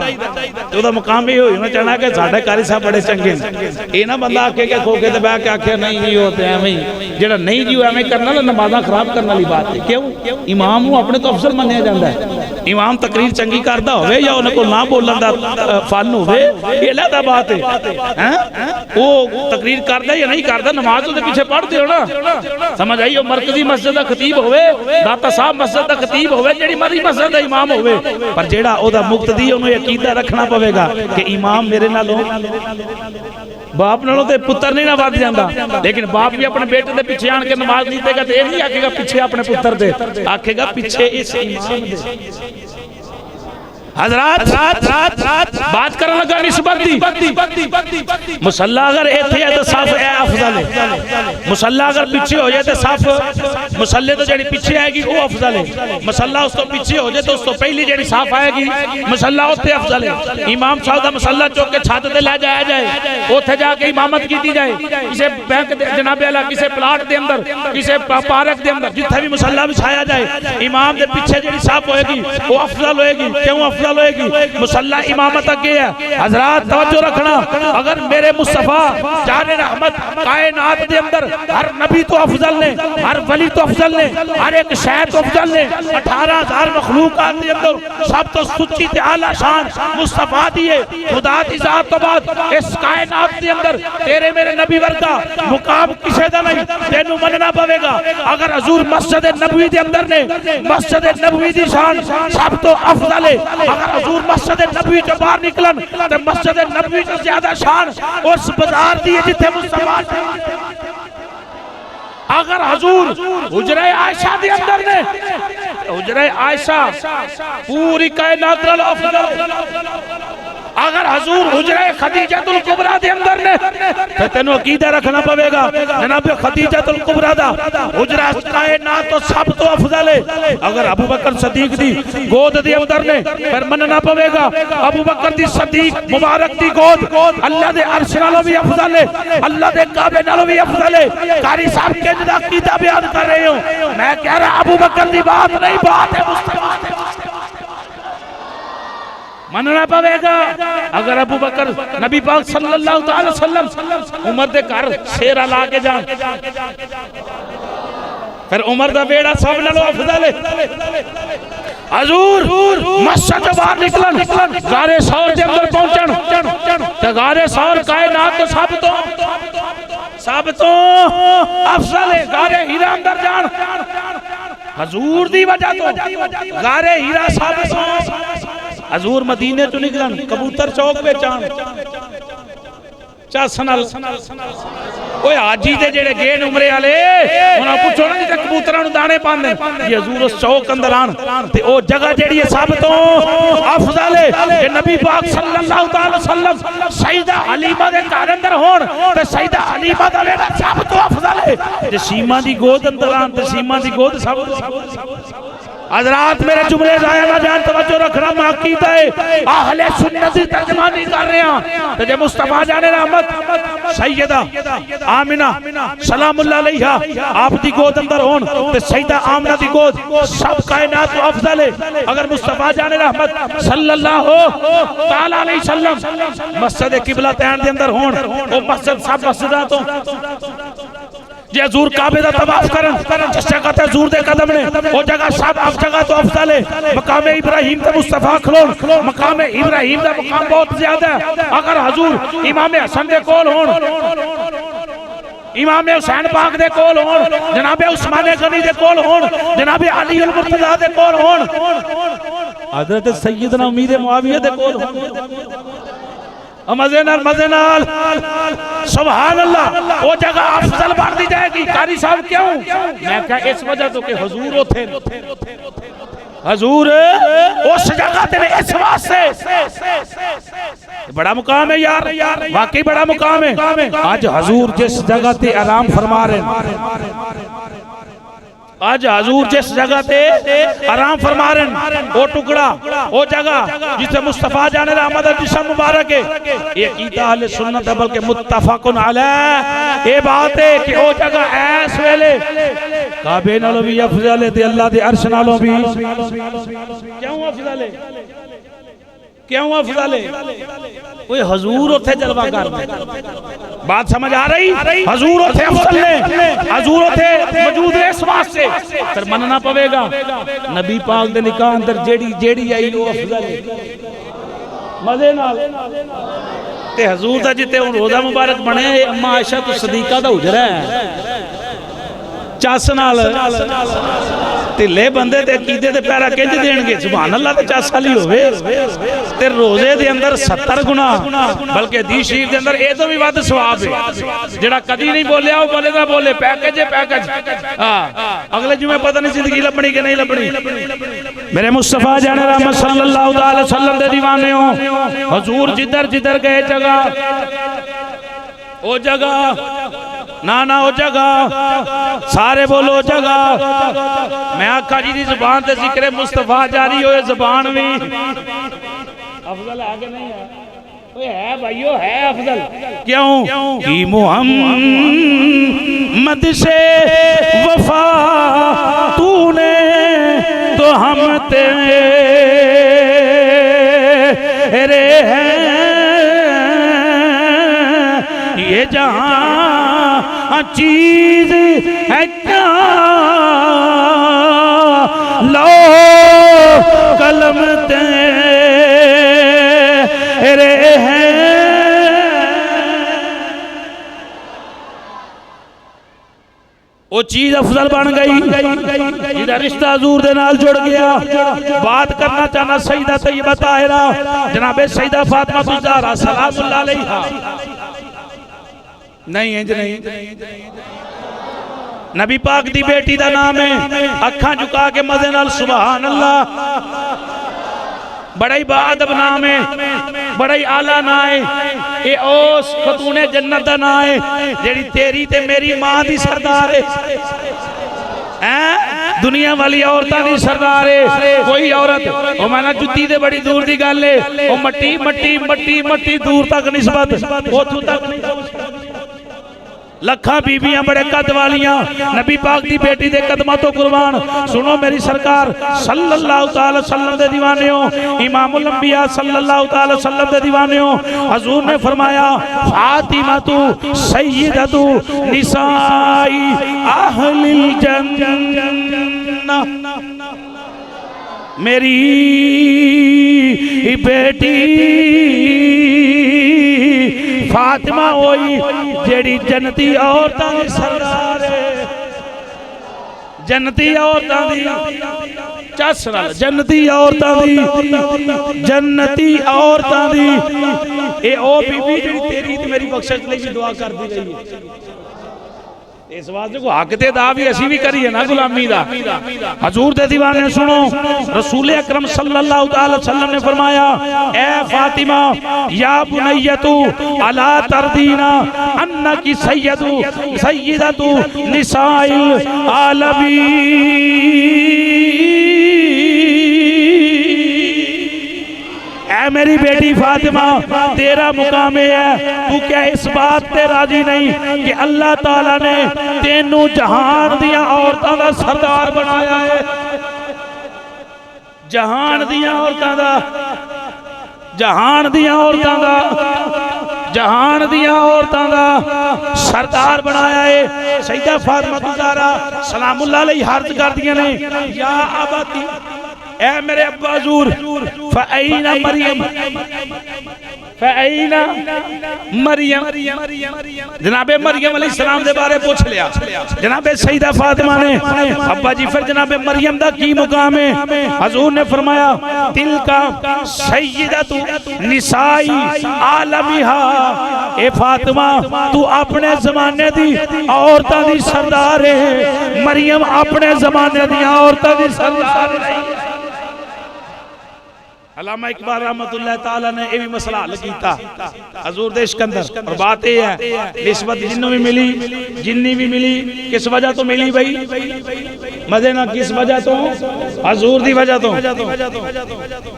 ओहदा मुकाम ये होना चाहिए कि साडे कारी साहब बड़े चंगे ने। ये ना बंदा आके के खोके ते बह के आखे नहीं जी वो तो एवं ही, जेड़ा नहीं जी एवं करना ना नमाज़ां खराब करने वाली बात है। क्यों इमाम नूं अपने तो अफसर मन्निया जाता है। इमाम तकरीर चंगी करता होवे या उन्हें को ना बोलन दा फन होवे ये अलग बात है। वो तकरीर करता या नहीं करता, नमाज तो पीछे पढ़ते हो ना, समझ आई। मरकजी मस्जिद का खतीब होवे, दाता साहब मस्जिद का खतीब होवे, जेड़ी मर्जी मस्जिद का इमाम होवे, पर जेड़ा ओदा मुक्तदी उन्हें अकीदा रखना पवेगा कि इमाम मेरे नालों बाप नालों ते पुत्र नहीं ना वध जांदा। लेकिन बाप भी अपने बेटे के पीछे आन के नमाज नहीं देगा तो यह नहीं आखेगा पीछे अपने पुत्र दे, आखेगा पीछे इस इमाम दे। हजरात बात करने लगा निस्बत दी। मुसल्ला अगर इत्थे है तो साफ है अफजल है, मुसल्ला अगर पीछे हो जाए तो साफ मुसल्ले तो जेडी पीछे आएगी वो अफजल है, मुसल्ला उस तो पीछे हो जाए तो उस तो पहली जेडी साफ आएगी मुसल्ला उत्थे अफजल है। इमाम साहब दा मुसल्ला चुक के छत ते ले जाया जाए, उत्थे जाके इमामत की जाए, किसी बैंक जनाबे वाला किसी प्लाट के अंदर किसी पार्क के अंदर जिथे भी मुसल्ला बिछाया जाए, इमाम के पीछे जेडी साफ होएगी वो अफजल होएगी। क्यों अफजल होएगी? मुसल्ला इमामत अगे है। हजरात तवज्जो रखना, अगर मेरे मुस्तफा जाने रहमत कायनात के अंदर हर नबी तो अफजल ने, हर वली तो अफजल ने, हर एक शहर तो अफजल ने, 18,000 मखलूकात के अंदर सब तो सुच्ची ते आला शान मुस्तफा दिए खुदा दी जात तो बाद इस कायनात के अंदर तेरे मेरे नबी वर्गा मुकाम किसे दा नहीं, तेनू मनना पवेगा। अगर हजूर मस्जिद नबवी के अंदर ने, मस्जिद नबवी दी शान सब तो अफजल है। अगर हजूर मस्जिद नबवी से बाहर निकलन तो मस्जिद नबवी से ज्यादा शान उस बाजार दी है जिथे मुस्तफा। अगर हजूर हुजरे आयशा के अंदर ने, हुजरे आयशा पूरी कायनात नाल अफजल। अगर हजूर हुजरे खदीजतुल कुबरा के अंदर ने तो तेनू अकीदा रखना पवेगा जनाब खदीजतुल कुबरा दा हुजरा कायनात तो सब तो अफजल है। अगर अबू बकर सदीक दी गोद के अंदर ने फिर मनना पवेगा अबू बकर दी सदीक मुबारक दी गोद अल्लाह दे अर्श नालों भी अफजल है, अल्लाह दे काबे नालों भी अफजल है। कारी साहब के जिदा अकीदा बयान कर रहे हो, मैं कह रहा अबू बकर दी बात नहीं, बात है मुस्तफा दी। मनना पवेगा। अगर अबू बकर नबी पाक सल्लल्लाहु अलैहि वसल्लम उमर दे घर शेरा ला के जान, फिर उमर दा बेड़ा सब नालों अफजल है। हजूर मस्जिद से बाहर निकलन गारे सौर के अंदर पहुंचन ते गारे सौर कायनात तो सब तो अफजल है। गारे हीरा अंदर जान हजूर दी वजह तो गारे हीरा सब तो हजूर मदीने चो निकलन कबूतर चौक पे चान चासनल ओए हाजी दे जेड़े गेन उमरे वाले उन्हां पुछो ना जिथे कबूतरां नु दाने पांदे ये हजूर उस चौक अंदर आन ते ओ जगह जेड़ी है सब तो अफजल है कि नबी पाक सल्लल्लाहु अलैहि वसल्लम सईदा हलीमा दे घर अंदर होण ते सईदा हलीमा दा वेड़ा सब तो अफजल है। जे सीमा दी गोद अंदर आन ते सीमा दी गोद सब तो। हजरात मेरे जुमले जाया ना जान, तवज्जो रखना, मैं अकीदा है अहले सुन्नत की तर्जमानी कर रहे हैं। तो जे मुस्तफा जाने रहमत सैयदा आमिना सलामुल्लाह अलैहा आप दी गोद अंदर होन ते सैयदा आमिना दी गोद सब कायनात तो अफजल है। अगर मुस्तफा जाने रहमत सल्लल्लाहु तआला अलैहि वसल्लम मस्जिद किबला तैन दे अंदर होन ओ मस्जिद सब मस्जिदां तो जे हजूर काबे दा तवाफ करन जिस जगह ते हजूर दे कदम ने वो जगह सब आप जगह तो अफजल है। मकाम इब्राहिम ते मुस्तफा खलोन मकाम इब्राहिम दा मकाम बहुत ज्यादा है। अगर हजूर इमाम हसन दे कोल होन, इमाम हुसैन पाक दे कोल होन, जनाबे उस्मान गनी दे कोल होन, जनाबे अली अल मुर्तजा दे कोल होन, हजरत सैयदना उम्मीद मुआविया दे कोल होन, मजे नाल सुभान अल्लाह वो जगह अफजल बन दी जाएगी। कारी साहब क्यों? मैं क्या इस वजह तो कि हुजूर होते हजूर उस जगह ते इस वास्ते बड़ा मुकाम है यार, वाकई बड़ा मुकाम है। आज हजूर जिस जगह ते आराम फरमा रहे हैं, आज हजूर जिस जगह पे आराम फरमा रहे वो टुकड़ा वो जगह जिसे मुस्तफा जाने रहमत जिस्म मुबारक है, ये कीदा अहले सुन्नत बल्कि मुत्तफकुन अलैह। ये बात है कि वो जगह ऐस वेले काबे नालों भी अफजल है ते अल्लाह दे अर्श नालों भी क्यों अफजल है? क्यों अफजल है? कोई हजूर उथे जलवा कर बात समझ आ रही? हजूर उथे अफजल ने, हजूर उथे मौजूद है इस वास्ते फिर मनना पवेगा। नबी पाक दे निकाह अंदर जेड़ी जेड़ी आई वो अफजल है मजे नाल ते हजूर दा जिते हुन रोजा मुबारक बने अम्मा आयशा तो सदीका दा हुजरा है चस नाल ढिले बंदे ते अकीदे ते पैरा किंज देणगे? सुभान अल्लाह ते चस वाली होवे ते रोजे दे अंदर 70 गुना बल्कि हदीस शरीफ दे अंदर ए तो भी वध सवाब है। जेड़ा कदी नहीं बोलिया वो बोलेगा बोले पैकेज है पैकेज। हां अगले जुमे पता नहीं जिंदगी लभणी कि नहीं लभणी। मेरे मुस्तफा जाने रहमत सल्लल्लाहु अलैहि वसल्लम दे दीवाने हो हुजूर जिधर जिधर गए जगह ओ जगह ना ना ओ जगह सारे बोलो जगह। मैं आका जी की जुबान से जिक्र मुस्तफा जारी होए जुबान भी अफजल है कि नहीं है? कोई है भाइयों है अफजल क्यों कि मोहम्मद से वफा तूने तो हम तेरे हैं ये जहां चीज है क्या लो कलम तेरे हैं। वो चीज अफजल बन गई जिहदा रिश्ता हजूर दे नाल जुड़ गया। बात करना चाहना सईदा तैयबा ताहिरा जनाबे सईदा फातिमा ज़हरा सलामुल्लाह अलैहा नहीं इंज नहीं नबी पाक दी बेटी दा नाम है अखा झुका के मजे नाल सुभान अल्लाह। बड़ा ही बाअदब नाम है बड़ा ही आला ना है ये उस खतूने जन्नत दा नाम है जेड़ी तेरी ते मेरी मां दी सरदार है। दुनिया वाली औरतां दी सरदार है कोई औरत ओ मैना जुत्ती दे बड़ी दूर दी गल है ओ मट्टी मट्टी मट्टी मट्टी दूर तक निस्बत ओथों तक नहीं लखा बीबियां बड़े कद वालियां नबी पाक दी बेटी दे कदमां तो कुर्बान। सुनो मेरी सरकार सल्लल्लाहु अलैहि वसल्लम दे दीवानियों इमामुल अंबिया सल्लल्लाहु अलैहि वसल्लम दे दीवानियों हजूर ने फरमाया फातिमा तू सय्यदतु निसाई अहलिल जन्नह मेरी बेटी फातिमा होई जेड़ी जन्नती औरतां दी सरदार है। जन्नती औरतां दी चस नाल जन्नती औरतां दी जन्नती औरतां दी ए ओ बीबी जेड़ी तेरी ते मेरी बख्शिश लई भी दुआ करदी रही है। इस वास्ते को हक ते दा भी असी भी करिए ना गुलामी दा। हजूर दे दीवाने सुनो रसूल अकरम सल्लल्लाहु अलैहि वसल्लम ने फरमाया ए फातिमा या बुनय्यतु अला तरदीना अन्नकी सय्यदतु निसाइल आलमीन। मेरी बेटी फातिमा तेरा मुकाम है तू क्या इस बात पे राजी नहीं कि अल्लाह ताला ने तेनू जहान दिया औरतां दा सरदार बनाया है। जहान दिया औरतां दा जहान दिया औरतां दा जहान दिया औरतां दा सरदार बनाया है। सईदा फातिमा ज़हरा सलामुल्लाह अलैहा अर्ज कर दिया ने या अबती ऐ मेरे अब्बा हजूर फ़अैना मरियम फ़अैना मरियम जनाबे मरियम अलैहिस्सलाम दे बारे पूछ लिया जनाबे सईदा फातिमा ने अब्बा जी फिर जनाबे मरियम दा की मुकाम है? हजूर ने फरमाया तिलका सय्यदतु निसाई आलमिहा ए फातिमा तू अपने जमाने दी औरतां दी सरदार है। मरियम अपने जमाने दी औरतां दी सरदार नहीं। अल्लामा इकबाल रहमतुल्लाह ताला ने ये भी मसला हल किया हजूर दे इश्क अंदर। और बात यह है निस्बत जिन्हों भी मिली जिन्नी भी मिली किस वजह तो मिली भाई मजे ना किस वजह तो हजूर दी वजह तो।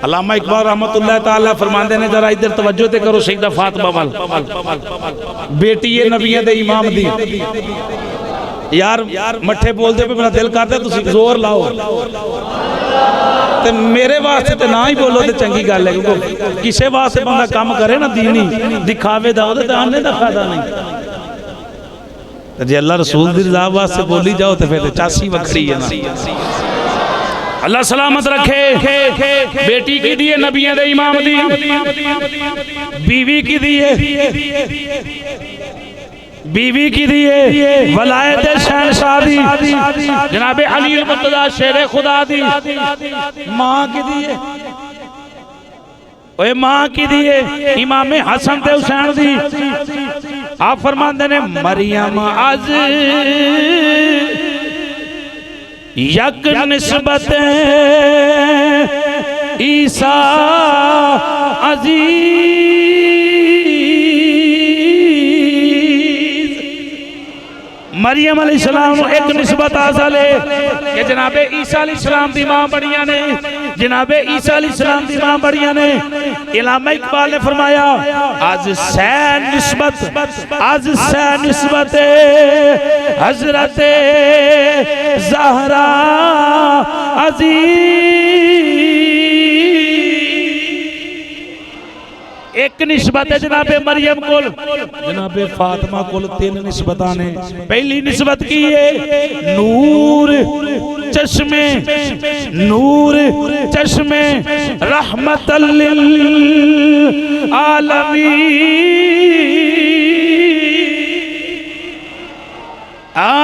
अल्लामा इकबाल रहमतुल्लाह ताला फरमाते ने जरा इधर तवज्जो ते करो सईदा फातिमा वाल बेटी है नबियां दे इमाम दी यार मट्ठे बोलते पे मेरा दिल करता तुसी जोर लाओ ते मेरे वास्ते ते ना ही बोलो ते चंगी गल है, क्योंकि किसी वास्ते बंदा काम करे ना दीनी दिखावे दा ओदे ते आने दा फायदा नहीं। जे अल्लाह रसूल दी रज़ा वास्ते बोली जाओ तो फिर चासी वखरी है ना। अल्लाह सलामत रखे। बेटी की दी है नबियों दे इमाम दी, बीवी की दी है, बीवी की दी है वलायत शहनशाह दी जनाबे अली अल मुर्तज़ा शेर खुदा दी, मां की दी है ओए मां की दी है इमाम हसन ते हुसैन दी। आप फरमाते ने मरियम आज यक निस्बत ईसा अजीज, मरियम अलैहिस्सलाम एक निस्बत हासिल है कि जनाबे ईसा अलैहिस्सलाम दी मां बड़ियां ने, जनाबे ईसा अलैहिस्सलाम दी मां बड़ियां ने। इलामा इकबाल ने फरमाया आज सै निस्बत हजरत ज़हरा अजीज, एक निस्बत है जनाबे मरियम कोल, जनाबे फातिमा कोल तीन निस्बतां ने। पहली निस्बत की है नूर चश्मे, नूर चश्मे रहमतल लिल आलमीन,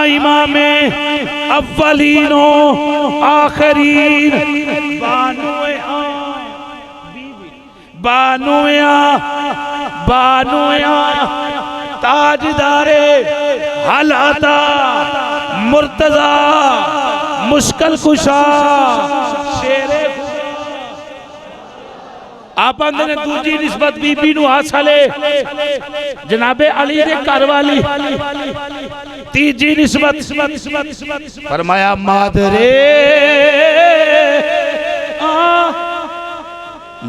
इमामे अव्वलीनो आखरीन, बानुया ताजदारे हलाता मुर्तजा मुश्किल कुशा शेरे। आप ने दूजी निस्बत बीबी नू हासिल है जनाबे अली दे घर वाली। तीजी निस्बत फरमाया मादरे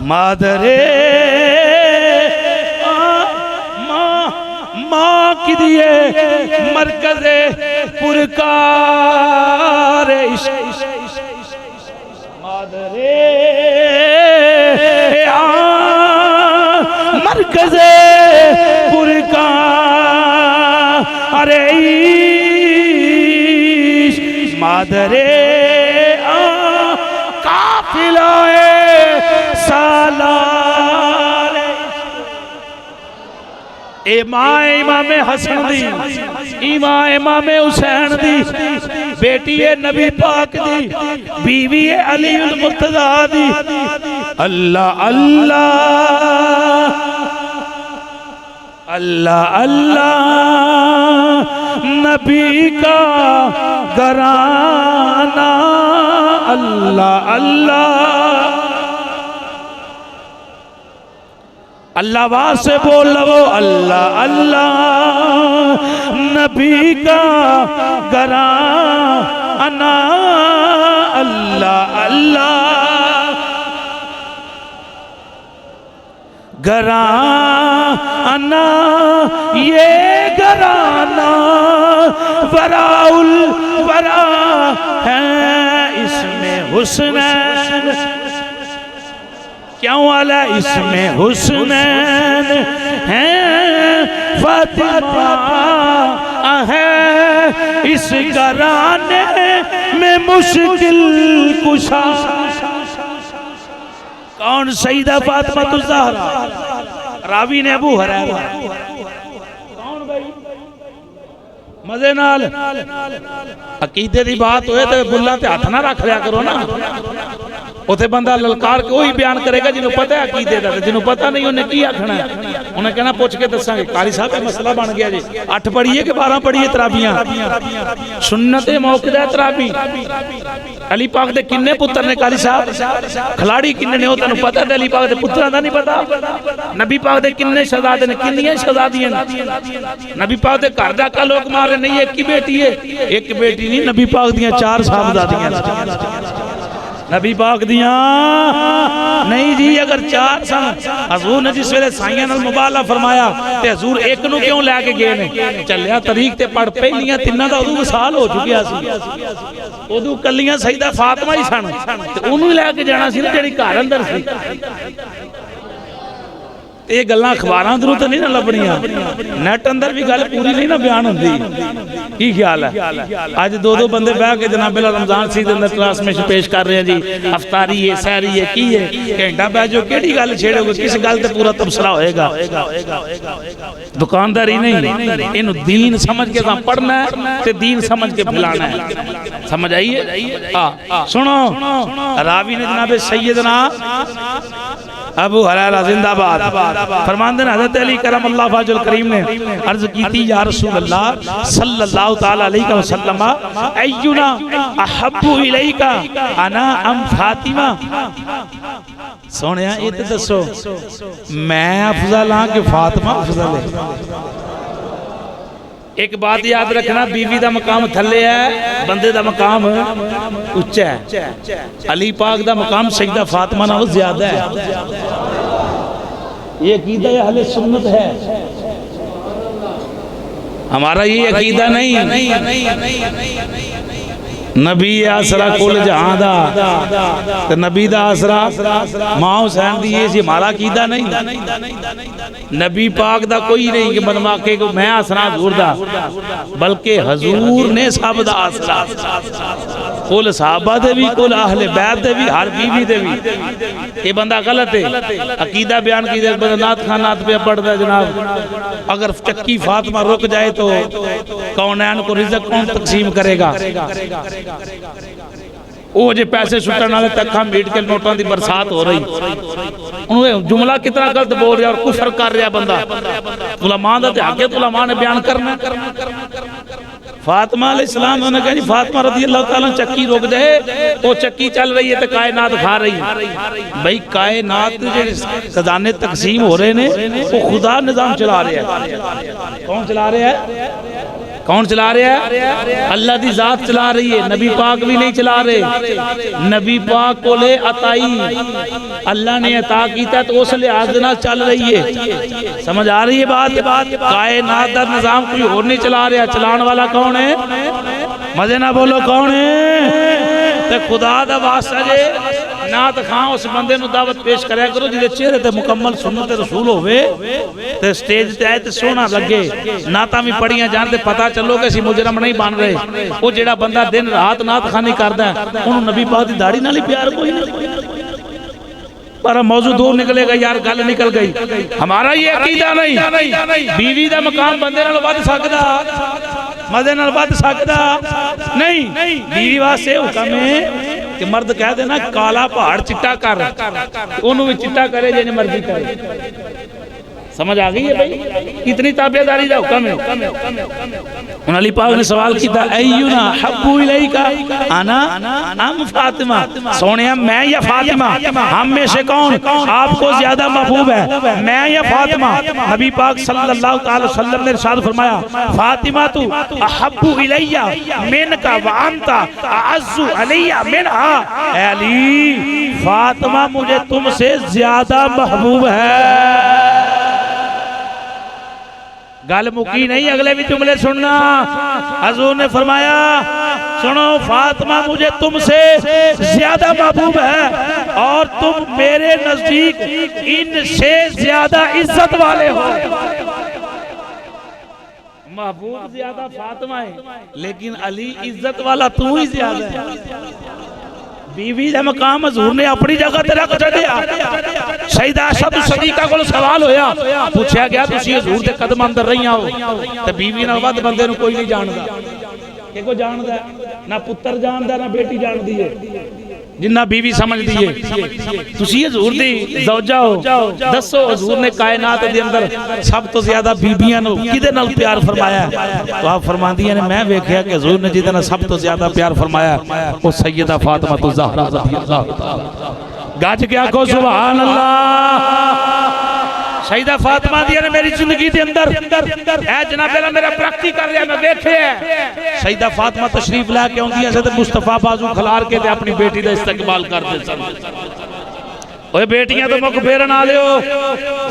मादरे माँ की दिए मरकज़े पुरकार मादरे मरकज़े पुरकार मादरे काफिलाए सालार इमाम हसन दी, इमाम हुसैन दी, बेटी है नबी पाक दी, बीवी है अली अल मुर्तज़ा दी। अल्लाह अल्लाह अल्लाह अल्लाह नबी का घराना, अल्लाह अल्लाह अल्लाह वासे बोल लो अल्लाह अल्लाह नबी का घराना, अल्लाह अल्लाह घराना, ये घराना वराउल वरा है, इसमें हुस्नैन क्यों वाला इसमें हुस्नैन है, फातिमा है इस घराने में मुश्किल कुशा। कौन सईदा फातिमा तुल ज़हरा? रावी ने अबू हुरैरा। कौन भाई? मजे नाल अकीदे की बात होए तो बुल्ला ते हाथ ना रख लिया करो ना, उथे बंदा ललकार के वही बयान करेगा जिन्होंने पता है अकीदे का, जिन्होंने पता नहीं उन्हें की आखना है, उन्हें कहना पूछ के दसांगे। कारी साहब का मसला बन गया जी, 8 पढ़िए कि 12 पढ़िए तराबियां? सुन्नत मौक़िदा तराबी। अली पाक दे किन्ने पुत्र ने कारी साहब? खिलाड़ी किन्ने ने? तेन पता है अली पाक दे पुत्रां दा नहीं पता? नबी पाक दे किन्ने शहजादे ने, किन्नियां शहजादियां ने? नबी पाक दे घर दा लोग मारे नहीं, एक ही बेटी है? एक बेटी नहीं, नबी पाक दियां 4 साहबजादियां। नबी पाक दियां नहीं जी, अगर 4 सन हजूर ने जिस वेले साइयां नाल मुबाला फरमाया ते हजूर एक नूं क्यों लैके गए ने? चलिया तरीक ते पढ़ पहलियां तिन्नां दा उदों वसाल हो चुकिया सी, उदों कल्लियां सईदा फातिमा ही सन ते उन्होंने लैके जाना सी ना जिहड़ी घर अंदर सी। ये गल्लां अखबारां थरू तो नहीं ना लभणियां, नैट अंदर भी गल पूरी नहीं ना बयान होंदी। की ख्याल है? अज 2-2 बंदे बह के जनाब रमजान सी दे अंदर ट्रांसमिशन पेश कर रहे हैं जी, अफतारी है, सहरी है, की है, घंटा बह जाओ केड़ी गल छेड़ोगे, किस गल ते पूरा तबसरा होएगा। दुकानदारी नहीं, इनू दीन समझ के पढ़ना है ते दीन समझ के फैलाना है। समझ आई है? हाँ सुनो, रावी ने जनाब सैयदना अबू हुरैरा जिंदाबाद फरमाते हैं हज़रत अली करमल्लाहु वजहुल करीम ने अर्ज की थी, या रसूल अल्लाह सल्लल्लाहु तआला अलैहि वसल्लम अय्युना अहब्बु इलैका अना अम फातिमा। सोनिया ये तो दसो मैं अफजल हाँ कि फातिमा अफजल है? एक बात याद रखना, बीवी दा मकाम थल्ले है, बंदे दा मकाम उच्चा है। अली पाक दा मकाम सैयदा फातिमा नालों ज्यादा है। ये अकीदा अहले सुन्नत है, हमारा ये अकीदा नहीं। नबी आसरा कुल जहां दा, नबी दा आसरा मां हुसैन दी, ये हमारा अकीदा नहीं। नबी पाक दा कोई नहीं कि मनमाके को मैं आसरा हजूर दा, बल्कि हजूर ने सब दा आसरा, कुल सहाबा दे भी, कुल अहले बैत दे भी, हर बीवी दे भी। ये बंदा गलत है, अकीदा बयान की बंदा नात खान नात पे पढ़ता है जनाब। अगर चक्की फातिमा रुक जाए तो कौनैन को रिज़्क कौन तकसीम करेगा? वो जे पैसे सुटन वाले तखा मीट के नोटों की बरसात हो रही, उन्हें जुमला कितना गलत बोल रहा और कुफर कर रहा बंदा। उलमा दा ते हक है, उलमा ने बयान करना। फातिमा अलैहिस्सलाम ने कहा जी फातिमा रज़ियल्लाहु ताला चक्की रुक जाए, वो चक्की चल रही है तो कायनात खा रही है। भाई कायनात जे खजाने तकसीम हो रहे ने, वो खुदा निजाम चला रहा है। कौन चला रहा है? कौन चला रहा है? अल्लाह दी जात चला रही है। नबी पाक भी नहीं चला रहे। नबी पाक को ले अताई अल्लाह ने अता किया तो उस लिहाज नाल चल रही है। समझ आ रही है बात? कायनात दा निजाम कोई और नहीं चला रहा, चलाने वाला कौन है? मजे ना बोलो कौन है? ते खुदा दा वास्ता जे नात खां उस बंदे नु दावत पेश करया करो जिहदे चेहरे ते मुकम्मल सुन्नत रसूल होवे ते स्टेज ते आए ते सोहना लगे, नातां भी पढ़ियां जान ते पता चलो कि असीं मुजरम नहीं बन रहे। वो जेड़ा बंदा दिन रात नात खानी करदा उन्होंने नबी पाक दी दाढ़ी नाल ही प्यार कोई नहीं। पर मौजू दूर निकलेगा यार, गल निकल गई। हमारा ये अकीदा नहीं, बीवी दा मकाम बंदे नाल वध सकदा, मजे नाल वध सकदा नहीं। बीवी वास्ते हुक्म है कि मर्द कह देना काला पहाड़ चिट्टा कर, ओनू भी चिट्टा करे जिन्हें मर्जी करे। समझ आ गई है भाई? कितनी ताबेदारी दा हुक्म है। अली पाक ने सवाल किया, अय्युना हब्बु इलैका अना अम फातिमा? सोनिया मैं या फातिमा, हम में से कौन आपको ज्यादा महबूब है, मैं या फातिमा? नबी पाक सल्लल्लाहु अलैहि वसल्लम ने इरशाद फरमाया, फातिमा तू अहब्बु इलैया मिनका व अंता अअज़्ज़ु अलैया मिनहा। अली फातिमा मुझे तुमसे ज्यादा महबूब है। गल मुकी नहीं, अगले भी जुमले सुनना। हजूर ने फरमाया सुनो फातिमा मुझे तुमसे ज्यादा महबूब है और तुम मेरे नजदीक इनसे ज्यादा इज्जत वाले हो। महबूब ज्यादा फातिमा है, लेकिन अली इज्जत वाला तू ही ज्यादा है। बीवी का मकाम हजूर ने अपनी जगह ते रख छड्या। सईदा आयशा सदीका कोल सवाल होया, पूछा गया तुसी हजूर दे कदम अंदर रहिया हो ते बीवी नाल वध बंदे नूं कोई नहीं जानदा। कि कोई जानदा ना पुत्र जानदा ना बेटी जानदी है, जिन्ना बीवी समझदी है। तुसी हजूर दी ज़ौजा हो, दसो हजूर ने कायनात दे अंदर सब तो ज्यादा बीबियां नूं किदे नाल प्यार फरमाया? तो आप फरमांदियां ने मैं वेख्या कि हजूर ने जिहदे नाल सब तो ज्यादा प्यार फरमाया वो सैयदा फातिमा तो ज़हरा रज़ियल्लाहु ताला। गज के आखो सुभान अल्लाह, सईदा फातिमा दी ने मेरी जिंदगी के अंदर ए जनाबे ला मेरा प्रैक्टिस कर रहा मैं देखे है सईदा फातिमा तशरीफ लैके आउंदियां सी ते मुस्तफा बाजू खलार के ते अपनी बेटी का इस्तकबाल करते सन। ओए बेटियां तो मुख फेरन आ लियो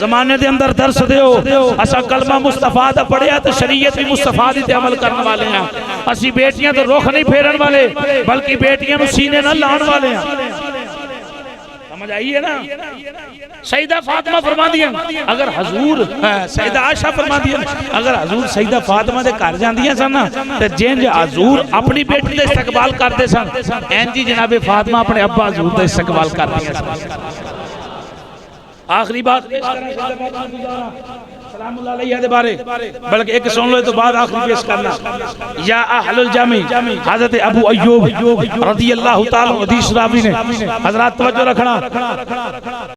जमाने के अंदर दर्श दियो असा कलमा मुस्तफा दा पढ़िया तो शरीयत भी मुस्तफा दी ते अमल करने वाले हैं। असी बेटियां तो रुख नहीं फेरन वाले बल्कि बेटियां नु सीने न लाने वाले हैं। समझ आई है ना। सईदा फातिमा फरमांदियां अगर हजूर सईदा आयशा फरमांदियां अगर हजूर सईदा फातिमा दे घर जांदियां सन ना ते जिंज हजूर अपनी बेटी दा इस्तकबाल करदे सन इंज ही जनाबे फातिमा अपने अब्बा हजूर दा इस्तकबाल करदियां सन। आखिरी बात सलामुल्लाह अलैहा दे बारे बल्कि एक सुन लो तो बाद आखिरी पेश करना। या अहलुल जामी हजरत अबू अय्यूब रज़ियल्लाहु ताला हदीस रावी ने हजरत तवज्जो रखना।